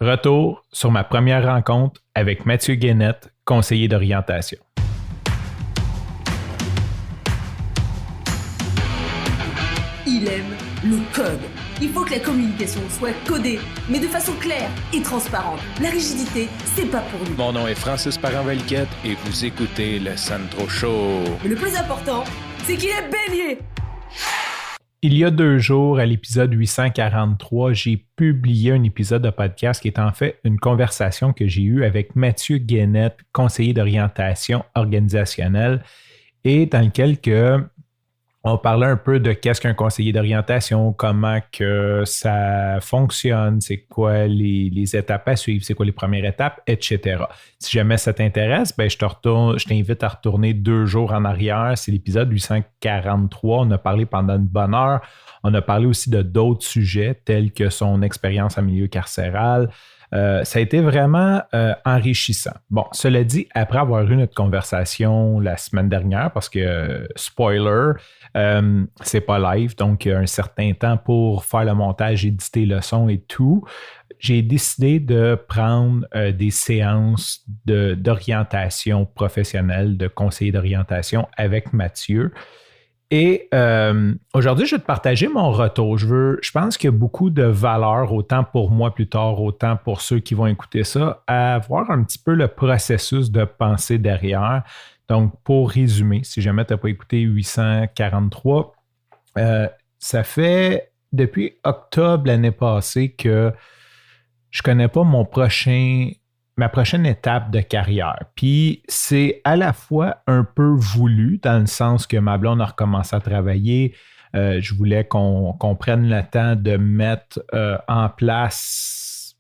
Retour sur ma première rencontre avec Mathieu Guénette, conseiller d'orientation. Il aime le code. Il faut que la communication soit codée, mais de façon claire et transparente. La rigidité, c'est pas pour nous. Mon nom est Francis Parent-Valquette et vous écoutez le Sandro Show. Mais le plus important, c'est qu'il est bélier. Il y a 2 jours, à l'épisode 843, j'ai publié un épisode de podcast qui est en fait une conversation que j'ai eue avec Mathieu Guénette, conseiller d'orientation organisationnelle, et dans lequel on parlait un peu de qu'est-ce qu'un conseiller d'orientation, comment que ça fonctionne, c'est quoi les étapes à suivre, c'est quoi les premières étapes, etc. Si jamais ça t'intéresse, je t'invite à retourner 2 jours en arrière. C'est l'épisode 843. On a parlé pendant une bonne heure. On a parlé aussi de d'autres sujets tels que son expérience en milieu carcéral. Ça a été vraiment enrichissant. Bon, cela dit, après avoir eu notre conversation la semaine dernière, parce que, spoiler, c'est pas live, donc un certain temps pour faire le montage, éditer le son et tout, j'ai décidé de prendre des séances d'orientation professionnelle, de conseiller d'orientation avec Mathieu. Et aujourd'hui, je vais te partager mon retour. Je pense qu'il y a beaucoup de valeur, autant pour moi plus tard, autant pour ceux qui vont écouter ça, à voir un petit peu le processus de pensée derrière. Donc, pour résumer, si jamais tu n'as pas écouté 843, ça fait depuis octobre l'année passée que je ne connais pas ma prochaine étape de carrière. Puis c'est à la fois un peu voulu, dans le sens que ma blonde a recommencé à travailler. Je voulais qu'on prenne le temps de mettre en place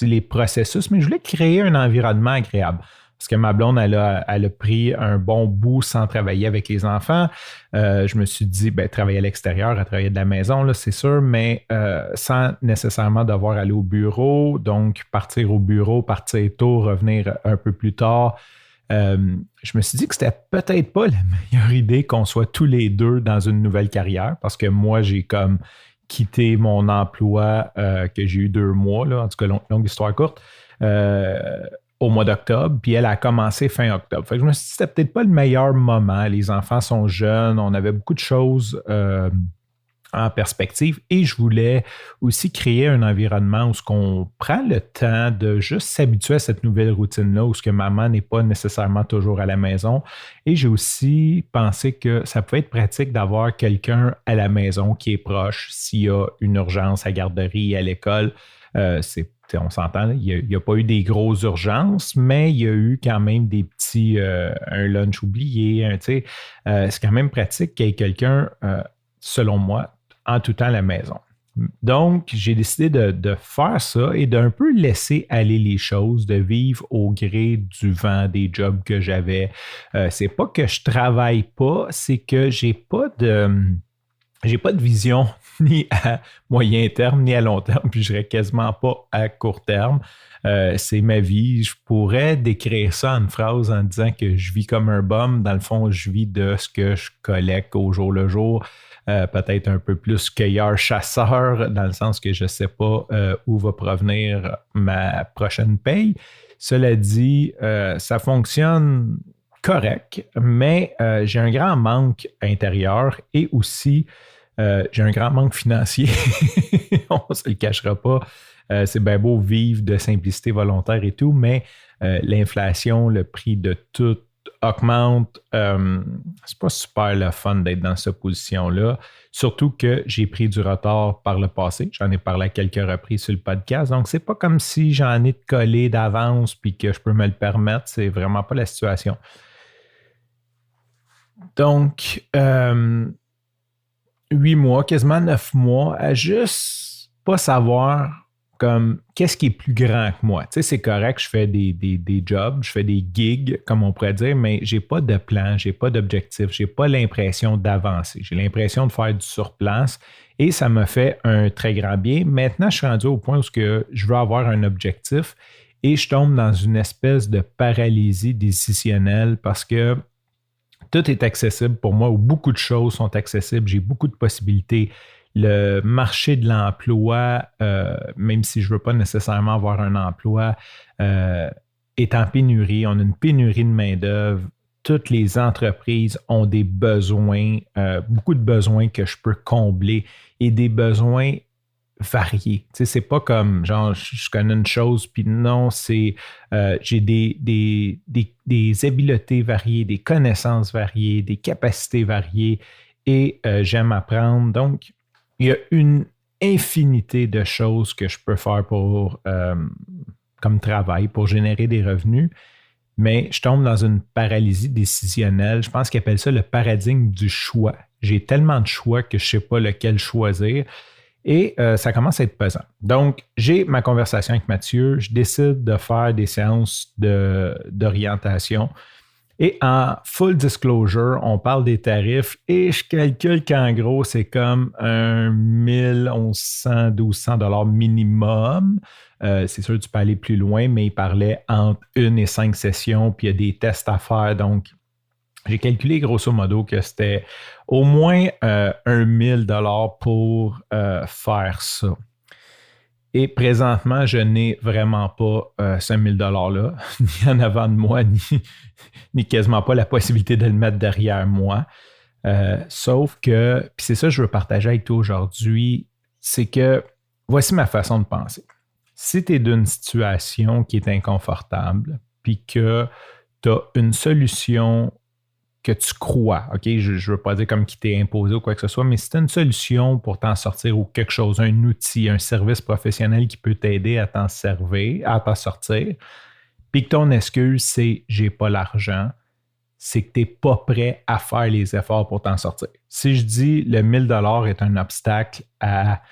les processus, mais je voulais créer un environnement agréable. Parce que ma blonde, elle a pris un bon bout sans travailler avec les enfants. Je me suis dit, travailler à l'extérieur, à travailler de la maison, là, c'est sûr, mais sans nécessairement devoir aller au bureau. Donc, partir au bureau, partir tôt, revenir un peu plus tard. Je me suis dit que c'était peut-être pas la meilleure idée qu'on soit tous les deux dans une nouvelle carrière, parce que moi, j'ai comme quitté mon emploi que j'ai eu 2 mois, là, en tout cas, longue histoire courte, au mois d'octobre, puis elle a commencé fin octobre. Fait que je me suis dit que c'était peut-être pas le meilleur moment. Les enfants sont jeunes, on avait beaucoup de choses en perspective et je voulais aussi créer un environnement où on prend le temps de juste s'habituer à cette nouvelle routine-là, où maman n'est pas nécessairement toujours à la maison. Et j'ai aussi pensé que ça pouvait être pratique d'avoir quelqu'un à la maison qui est proche s'il y a une urgence à garderie, à l'école. On s'entend, il n'y a pas eu des grosses urgences, mais il y a eu quand même des petits, un lunch oublié, c'est quand même pratique qu'il y ait quelqu'un, selon moi, en tout temps à la maison. Donc, j'ai décidé de faire ça et d'un peu laisser aller les choses, de vivre au gré du vent des jobs que j'avais. C'est pas que je travaille pas, c'est que j'ai pas de vision ni à moyen terme, ni à long terme, puis je dirais quasiment pas à court terme. C'est ma vie. Je pourrais décrire ça en une phrase en disant que je vis comme un bum. Dans le fond, je vis de ce que je collecte au jour le jour. Peut-être un peu plus cueilleur-chasseur, dans le sens que je ne sais pas où va provenir ma prochaine paye. Cela dit, ça fonctionne correct, mais j'ai un grand manque intérieur et aussi j'ai un grand manque financier. On ne se le cachera pas. C'est bien beau vivre de simplicité volontaire et tout, mais l'inflation, le prix de tout augmente. C'est pas super le fun d'être dans cette position-là. Surtout que j'ai pris du retard par le passé. J'en ai parlé à quelques reprises sur le podcast. Donc, c'est pas comme si j'en ai de collé d'avance puis que je peux me le permettre. C'est vraiment pas la situation. Donc, 8 mois, quasiment 9 mois, à juste pas savoir comme qu'est-ce qui est plus grand que moi. Tu sais, c'est correct, je fais des jobs, je fais des gigs, comme on pourrait dire, mais j'ai pas de plan, j'ai pas d'objectif, j'ai pas l'impression d'avancer. J'ai l'impression de faire du surplace et ça me fait un très grand bien. Maintenant, je suis rendu au point où je veux avoir un objectif et je tombe dans une espèce de paralysie décisionnelle parce que tout est accessible pour moi, ou beaucoup de choses sont accessibles, j'ai beaucoup de possibilités. Le marché de l'emploi, même si je ne veux pas nécessairement avoir un emploi, est en pénurie. On a une pénurie de main-d'œuvre. Toutes les entreprises ont des besoins, beaucoup de besoins que je peux combler et des besoins variés. Tu sais, c'est pas comme genre je connais une chose, puis non, c'est j'ai des habiletés variées, des connaissances variées, des capacités variées et j'aime apprendre. Donc, il y a une infinité de choses que je peux faire pour comme travail, pour générer des revenus. Mais je tombe dans une paralysie décisionnelle. Je pense qu'ils appellent ça le paradigme du choix. J'ai tellement de choix que je ne sais pas lequel choisir et ça commence à être pesant. Donc, j'ai ma conversation avec Mathieu. Je décide de faire des séances d'orientation. Et en full disclosure, on parle des tarifs et je calcule qu'en gros, c'est comme un 1100, 1200 $ minimum. C'est sûr, tu peux aller plus loin, mais il parlait entre 1 et 5 sessions, puis il y a des tests à faire. Donc, j'ai calculé grosso modo que c'était au moins 1000 $ pour faire ça. Et présentement, je n'ai vraiment pas ce 1000 $-là, ni en avant de moi, ni quasiment pas la possibilité de le mettre derrière moi. Sauf que, puis c'est ça que je veux partager avec toi aujourd'hui, c'est que voici ma façon de penser. Si tu es d'une situation qui est inconfortable, puis que tu as une solution que tu crois, OK? Je ne veux pas dire comme qui t'est imposé ou quoi que ce soit, mais si tu as une solution pour t'en sortir ou quelque chose, un outil, un service professionnel qui peut t'aider à t'en servir, à t'en sortir, puis que ton excuse, c'est « j'ai pas l'argent », c'est que tu n'es pas prêt à faire les efforts pour t'en sortir. Si je dis le 1000 $ est un obstacle à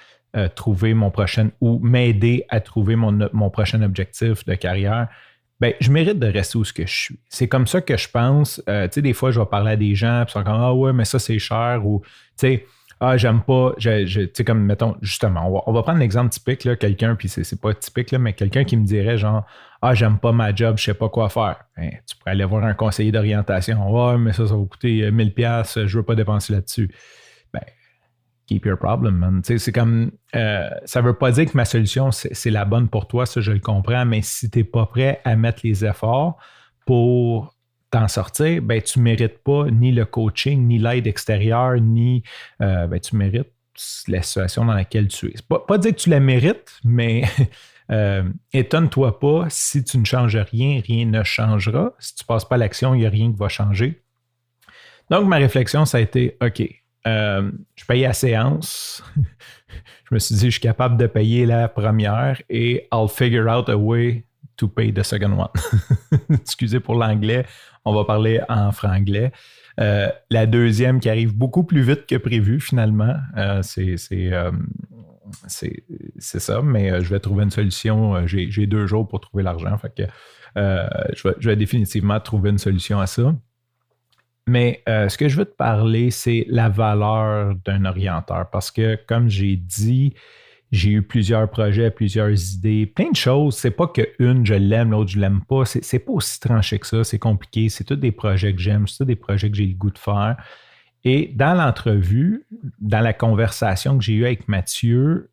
trouver mon prochain ou m'aider à trouver mon prochain objectif de carrière, ben, je mérite de rester où ce que je suis. C'est comme ça que je pense. Tu sais, des fois, je vais parler à des gens, puis ils sont comme « Ah ouais, mais ça, c'est cher » ou tu sais, « Ah, j'aime pas. » Tu sais, comme, mettons, justement, on va prendre l'exemple typique, là, quelqu'un, puis c'est pas typique, là, mais quelqu'un qui me dirait genre « Ah, j'aime pas ma job, je sais pas quoi faire. » Ben, tu pourrais aller voir un conseiller d'orientation. « Ouais, mais ça va coûter 1000$, je veux pas dépenser là-dessus. » Ben, keep your problem, man. Tu sais, c'est comme, ça veut pas dire que ma solution, c'est la bonne pour toi, ça, je le comprends, mais si tu n'es pas prêt à mettre les efforts pour t'en sortir, ben, tu ne mérites pas ni le coaching, ni l'aide extérieure, ni ben, tu mérites la situation dans laquelle tu es. Pas dire que tu la mérites, mais étonne-toi pas, si tu ne changes rien, rien ne changera. Si tu ne passes pas à l'action, il n'y a rien qui va changer. Donc, ma réflexion, ça a été, OK, je payais la séance. Je me suis dit, je suis capable de payer la première et I'll figure out a way to pay the second one. Excusez pour l'anglais, on va parler en franglais. La deuxième qui arrive beaucoup plus vite que prévu finalement, c'est ça, mais je vais trouver une solution. J'ai 2 jours pour trouver l'argent, fait que je vais définitivement trouver une solution à ça. Mais ce que je veux te parler, c'est la valeur d'un orienteur. Parce que, comme j'ai dit, j'ai eu plusieurs projets, plusieurs idées, plein de choses. C'est pas qu'une, je l'aime, l'autre, je l'aime pas. C'est pas aussi tranché que ça. C'est compliqué. C'est tous des projets que j'aime. C'est tous des projets que j'ai le goût de faire. Et dans l'entrevue, dans la conversation que j'ai eue avec Mathieu,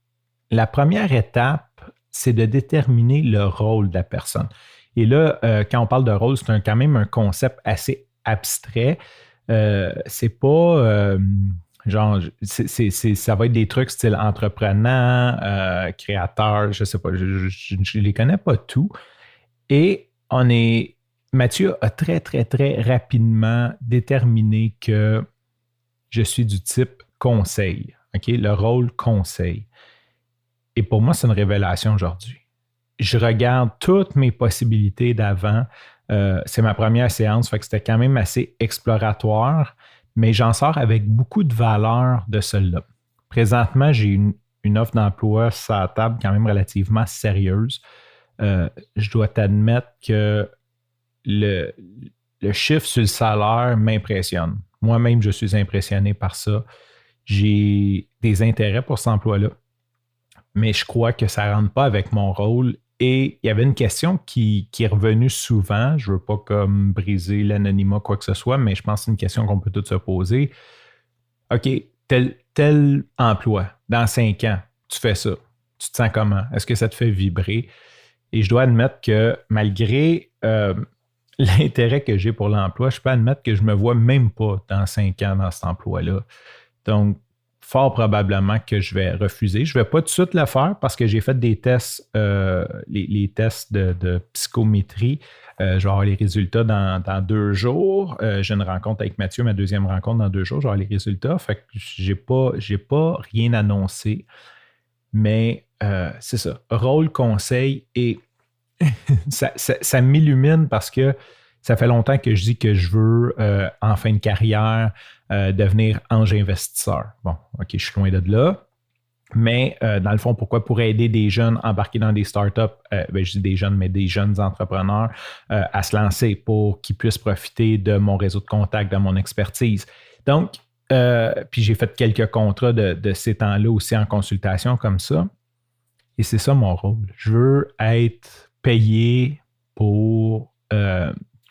la première étape, c'est de déterminer le rôle de la personne. Et là, quand on parle de rôle, c'est quand même un concept assez abstrait. C'est pas genre, ça va être des trucs style entrepreneur, créateur, je sais pas, je les connais pas tous. Et Mathieu a très, très, très rapidement déterminé que je suis du type conseil, OK? Le rôle conseil. Et pour moi, c'est une révélation aujourd'hui. Je regarde toutes mes possibilités d'avant. C'est ma première séance, fait que c'était quand même assez exploratoire, mais j'en sors avec beaucoup de valeur de celle-là. Présentement, j'ai une offre d'emploi sur la table quand même relativement sérieuse. Je dois t'admettre que le chiffre sur le salaire m'impressionne. Moi-même, je suis impressionné par ça. J'ai des intérêts pour cet emploi-là, mais je crois que ça ne rentre pas avec mon rôle. Et il y avait une question qui est revenue souvent. Je ne veux pas comme briser l'anonymat, quoi que ce soit, mais je pense que c'est une question qu'on peut tous se poser. OK, tel emploi, dans 5 ans, tu fais ça. Tu te sens comment? Est-ce que ça te fait vibrer? Et je dois admettre que malgré l'intérêt que j'ai pour l'emploi, je peux admettre que je ne me vois même pas dans 5 ans dans cet emploi-là. Donc, fort probablement que je vais refuser. Je ne vais pas tout de suite le faire parce que j'ai fait des tests, les tests de psychométrie. Je vais avoir les résultats dans 2 jours. J'ai une rencontre avec Mathieu, ma deuxième rencontre dans 2 jours. Je vais avoir les résultats. Fait que j'ai pas rien annoncé. Mais c'est ça. Rôle, conseil et ça m'illumine parce que ça fait longtemps que je dis que je veux, en fin de carrière, devenir ange investisseur. Bon, OK, je suis loin de là. Mais dans le fond, pourquoi? Pour aider des jeunes embarqués dans des startups, je dis des jeunes, mais des jeunes entrepreneurs à se lancer pour qu'ils puissent profiter de mon réseau de contacts, de mon expertise. Donc, puis j'ai fait quelques contrats de ces temps-là aussi en consultation comme ça. Et c'est ça mon rôle. Je veux être payé pour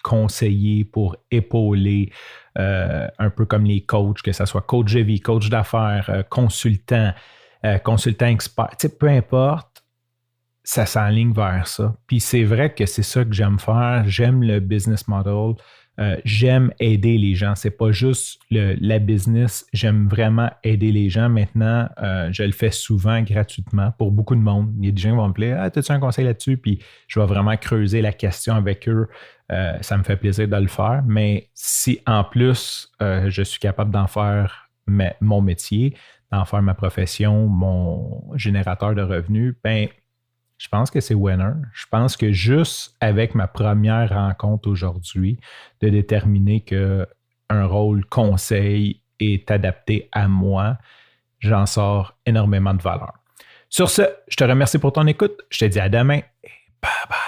conseiller, pour épauler, un peu comme les coachs, que ce soit coach de vie, coach d'affaires, consultant expert, tu sais, peu importe, ça s'enligne vers ça. Puis c'est vrai que c'est ça que j'aime faire. J'aime le business model. J'aime aider les gens. C'est pas juste la business. J'aime vraiment aider les gens. Maintenant, je le fais souvent gratuitement pour beaucoup de monde. Il y a des gens qui vont me dire « Ah, as-tu un conseil là-dessus? » Puis je vais vraiment creuser la question avec eux. Ça me fait plaisir de le faire. Mais si en plus, je suis capable d'en faire mon métier, d'en faire ma profession, mon générateur de revenus, ben je pense que c'est winner. Je pense que juste avec ma première rencontre aujourd'hui, de déterminer qu'un rôle conseil est adapté à moi, j'en sors énormément de valeur. Sur ce, je te remercie pour ton écoute. Je te dis à demain et bye bye.